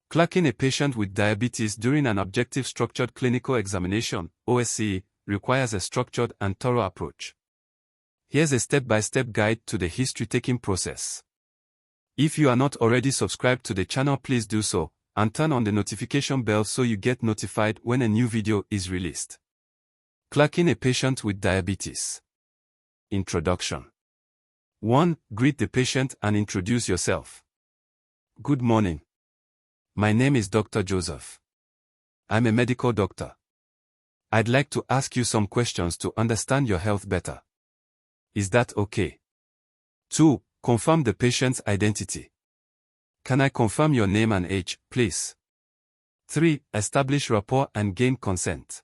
Clocking a patient with diabetes during an objective structured clinical examination, OSCE, requires a structured and thorough approach. Here's a step-by-step guide to the history-taking process. If you are not already subscribed to the channel, please do so, and turn on the notification bell so you get notified when a new video is released. Clocking a patient with diabetes. Introduction. 1. Greet the patient and introduce yourself. Good morning. My name is Dr. Joseph. I'm a medical doctor. I'd like to ask you some questions to understand your health better. Is that okay? 2. Confirm the patient's identity. Can I confirm your name and age, please? 3. Establish rapport and gain consent.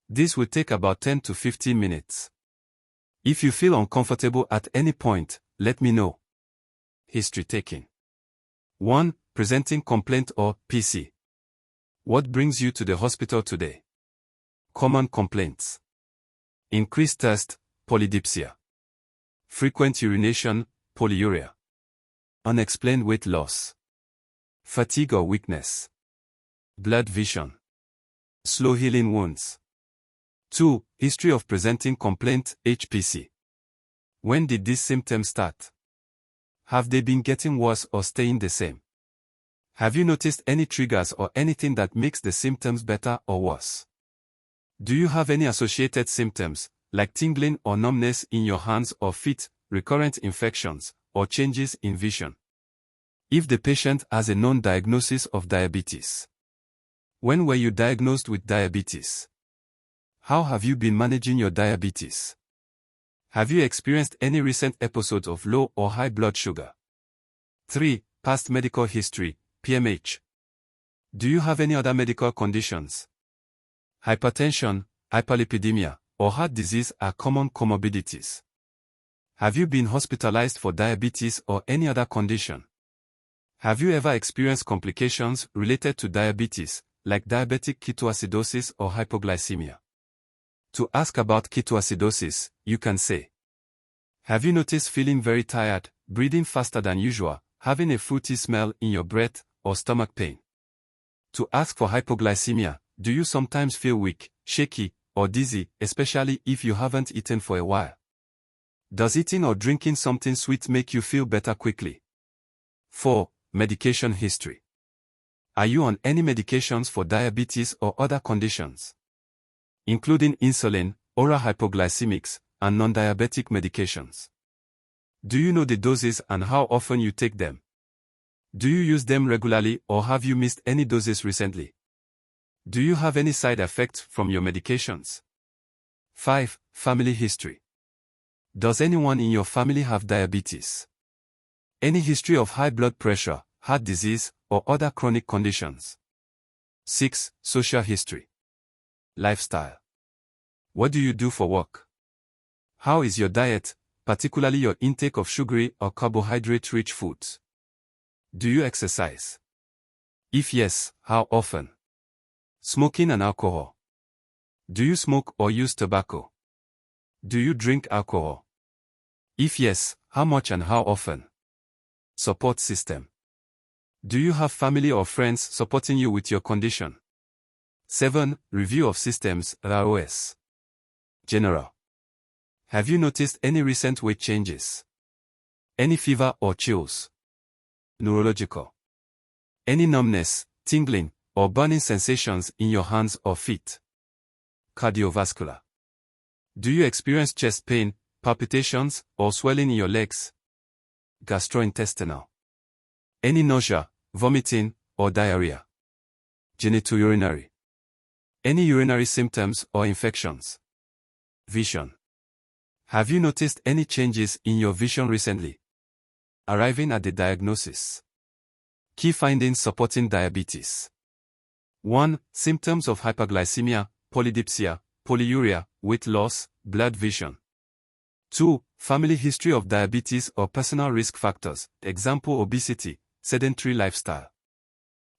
This will take about 10 to 15 minutes. If you feel uncomfortable at any point, let me know. History taking. 1. Presenting complaint or PC. What brings you to the hospital today? Common complaints. Increased thirst, polydipsia. Frequent urination, polyuria. Unexplained weight loss. Fatigue or weakness. Blurred vision. Slow healing wounds. 2. History of presenting complaint, HPC. When did these symptoms start? Have they been getting worse or staying the same? Have you noticed any triggers or anything that makes the symptoms better or worse? Do you have any associated symptoms, like tingling or numbness in your hands or feet, recurrent infections, or changes in vision? If the patient has a known diagnosis of diabetes. When were you diagnosed with diabetes? How have you been managing your diabetes? Have you experienced any recent episodes of low or high blood sugar? 3. Past medical history, PMH. Do you have any other medical conditions? Hypertension, hyperlipidemia, or heart disease are common comorbidities. Have you been hospitalized for diabetes or any other condition? Have you ever experienced complications related to diabetes, like diabetic ketoacidosis or hypoglycemia? To ask about ketoacidosis, you can say, have you noticed feeling very tired, breathing faster than usual, having a fruity smell in your breath, or stomach pain? To ask for hypoglycemia, do you sometimes feel weak, shaky, or dizzy, especially if you haven't eaten for a while? Does eating or drinking something sweet make you feel better quickly? 4. Medication history. Are you on any medications for diabetes or other conditions? Including insulin, oral hypoglycemics, and non-diabetic medications. Do you know the doses and how often you take them? Do you use them regularly or have you missed any doses recently? Do you have any side effects from your medications? 5. Family history. Does anyone in your family have diabetes? Any history of high blood pressure, heart disease, or other chronic conditions? 6. Social history. Lifestyle. What do you do for work? How is your diet, particularly your intake of sugary or carbohydrate-rich foods? Do you exercise? If yes, how often? Smoking and alcohol. Do you smoke or use tobacco? Do you drink alcohol? If yes, how much and how often? Support system. Do you have family or friends supporting you with your condition? 7. Review of systems, ROS. General. Have you noticed any recent weight changes? Any fever or chills? Neurological. Any numbness, tingling, or burning sensations in your hands or feet? Cardiovascular. Do you experience chest pain, palpitations, or swelling in your legs? Gastrointestinal. Any nausea, vomiting, or diarrhea? Genitourinary. Any urinary symptoms or infections? Vision. Have you noticed any changes in your vision recently? Arriving at the diagnosis. Key findings supporting diabetes. 1. Symptoms of hyperglycemia, polydipsia, polyuria, weight loss, blurred vision. 2. Family history of diabetes or personal risk factors, example obesity, sedentary lifestyle.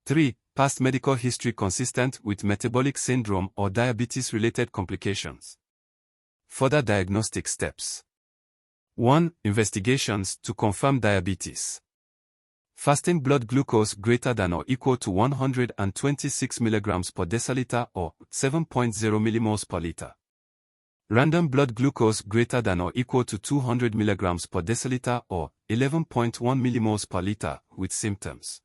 3. Past medical history consistent with metabolic syndrome or diabetes-related complications. Further diagnostic steps. 1. Investigations to confirm diabetes. Fasting blood glucose greater than or equal to 126 mg per deciliter or 7.0 mmol per liter. Random blood glucose greater than or equal to 200 mg per deciliter or 11.1 mmol per liter with symptoms.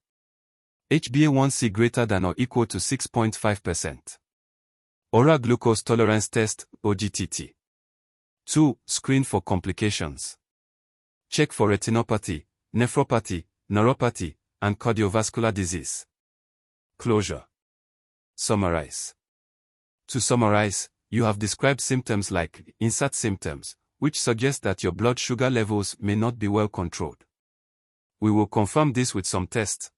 HbA1c greater than or equal to 6.5%. Oral glucose tolerance test, OGTT. 2. Screen for complications. Check for retinopathy, nephropathy, neuropathy, and cardiovascular disease. Closure. Summarize. To summarize, you have described symptoms like insert symptoms, which suggest that your blood sugar levels may not be well controlled. We will confirm this with some tests.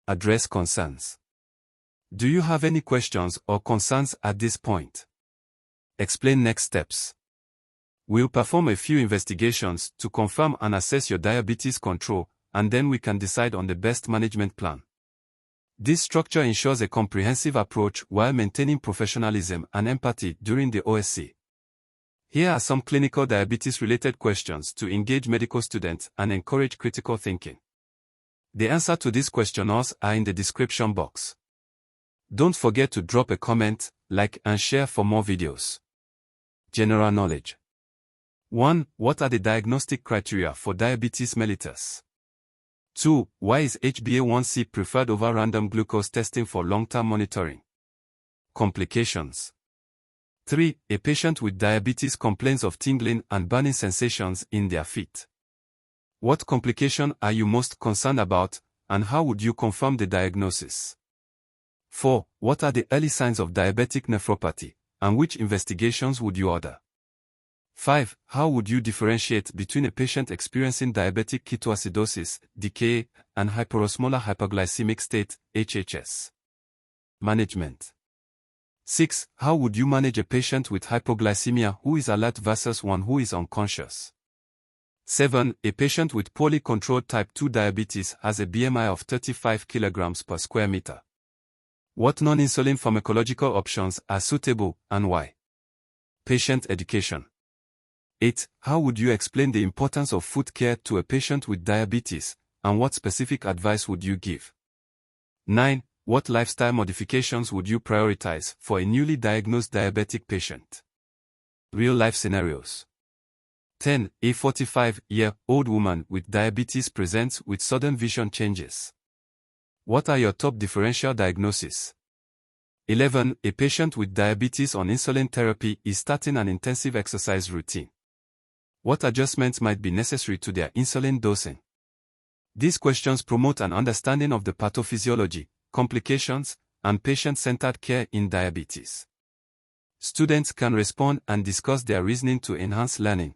Address concerns. Do you have any questions or concerns at this point? Explain next steps. We'll perform a few investigations to confirm and assess your diabetes control, and then we can decide on the best management plan. This structure ensures a comprehensive approach while maintaining professionalism and empathy during the OSC. Here are some clinical diabetes-related questions to engage medical students and encourage critical thinking. The answer to these questionnaires are in the description box. Don't forget to drop a comment, like and share for more videos. General knowledge. 1. What are the diagnostic criteria for diabetes mellitus? 2. Why is HbA1c preferred over random glucose testing for long-term monitoring? Complications. 3. A patient with diabetes complains of tingling and burning sensations in their feet. What complication are you most concerned about, and how would you confirm the diagnosis? 4. What are the early signs of diabetic nephropathy, and which investigations would you order? 5. How would you differentiate between a patient experiencing diabetic ketoacidosis, DKA, and hyperosmolar hyperglycemic state, HHS? Management. 6. How would you manage a patient with hypoglycemia who is alert versus one who is unconscious? 7. A patient with poorly controlled type 2 diabetes has a BMI of 35 kg per square meter. What non-insulin pharmacological options are suitable, and why? Patient education. 8. How would you explain the importance of foot care to a patient with diabetes, and what specific advice would you give? 9. What lifestyle modifications would you prioritize for a newly diagnosed diabetic patient? Real-life scenarios. 10. A 45-year-old woman with diabetes presents with sudden vision changes. What are your top differential diagnoses? 11. A patient with diabetes on insulin therapy is starting an intensive exercise routine. What adjustments might be necessary to their insulin dosing? These questions promote an understanding of the pathophysiology, complications, and patient-centered care in diabetes. Students can respond and discuss their reasoning to enhance learning.